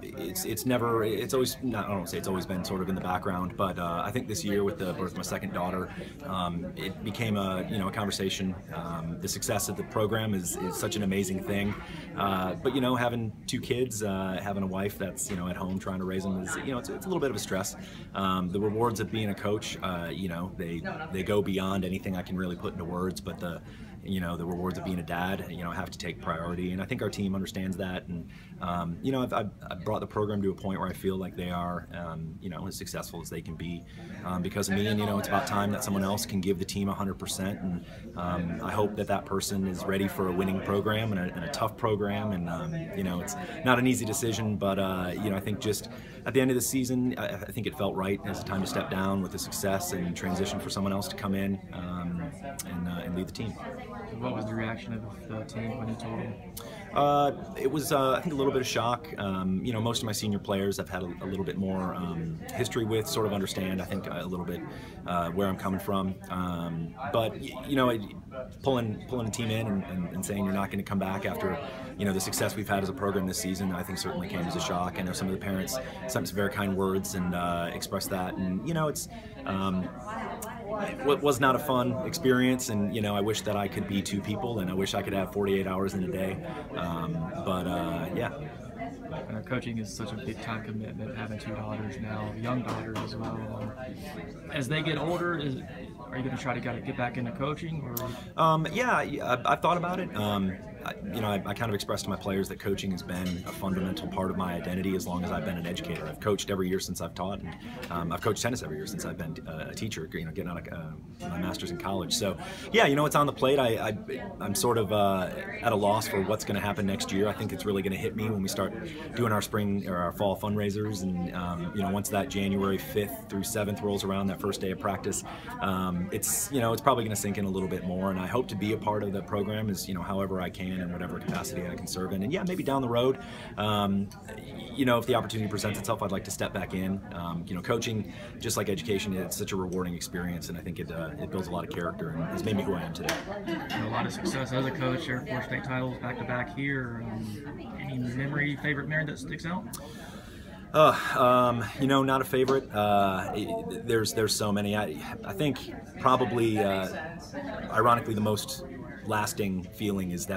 it's always not, I don't say it's always been sort of in the background, but I think this year with the birth of my second daughter, it became a conversation. The success of the program is such an amazing thing, but having two kids, having a wife that's at home trying to raise them is it's a little bit of a stress. The rewards of being a coach, they go beyond anything I can really put into words, but the rewards of being a dad, have to take priority, and I think our team understands that. And I've brought the program to a point where I feel like they are, as successful as they can be because of me. And it's about time that someone else can give the team 100%. And I hope that person is ready for a winning program and a tough program. And it's not an easy decision, but I think just at the end of the season, I think it felt right as a time to step down with the success and transition for someone else to come in and lead the team. What was the reaction of the team when you told them? It was, I think, a little bit of shock. Most of my senior players I've had a little bit more history with, sort of understand, I think, a little bit where I'm coming from. But pulling the team in and saying you're not going to come back after the success we've had as a program this season, I think certainly came as a shock. I know some of the parents sent some very kind words and expressed that, and it was not a fun experience, and I wish that I could be two people, and I wish I could have 48 hours in a day. Yeah. Coaching is such a big time commitment, having two daughters now, young daughters as well. As they get older, are you going to try to get back into coaching? Or? Yeah, I've thought about it. I kind of expressed to my players that coaching has been a fundamental part of my identity as long as I've been an educator. I've coached every year since I've taught, and I've coached tennis every year since I've been a teacher, getting out of my master's in college. So, yeah, it's on the plate. I'm sort of at a loss for what's going to happen next year. I think it's really going to hit me when we start doing our spring or our fall fundraisers, and once that January 5th through 7th rolls around, that first day of practice, it's probably going to sink in a little bit more, and I hope to be a part of the program as however I can in whatever capacity I can serve in. And yeah, maybe down the road, if the opportunity presents itself, I'd like to step back in. Coaching, just like education, it's such a rewarding experience, and I think it builds a lot of character and has made me who I am today. A lot of success as a coach, Air Force state titles back to back here. Any favorite memory that sticks out? Not a favorite. There's so many. I think probably, ironically, the most lasting feeling is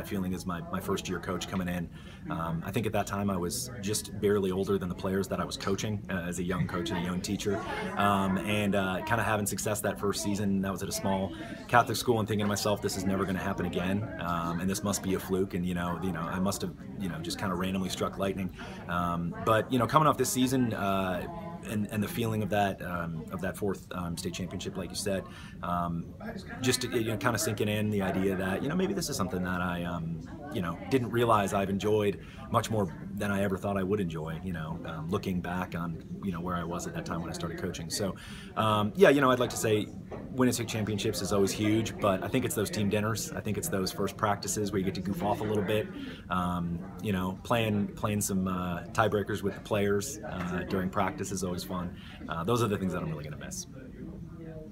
my first year coach coming in. I think at that time I was just barely older than the players that I was coaching as a young coach and a young teacher, and kind of having success that first season. That was at a small Catholic school, and thinking to myself, this is never going to happen again, and this must be a fluke, and I must have just kind of randomly struck lightning. But coming off this season, and the feeling of that fourth state championship, like you said, just kind of sinking in the idea that maybe this is something that I didn't realize I've enjoyed much more than I ever thought I would enjoy. Looking back on where I was at that time when I started coaching. So yeah, I'd like to say winning state championships is always huge, but I think it's those team dinners. I think it's those first practices where you get to goof off a little bit. Playing some tiebreakers with the players during practice is always fun. Those are the things that I'm really going to miss.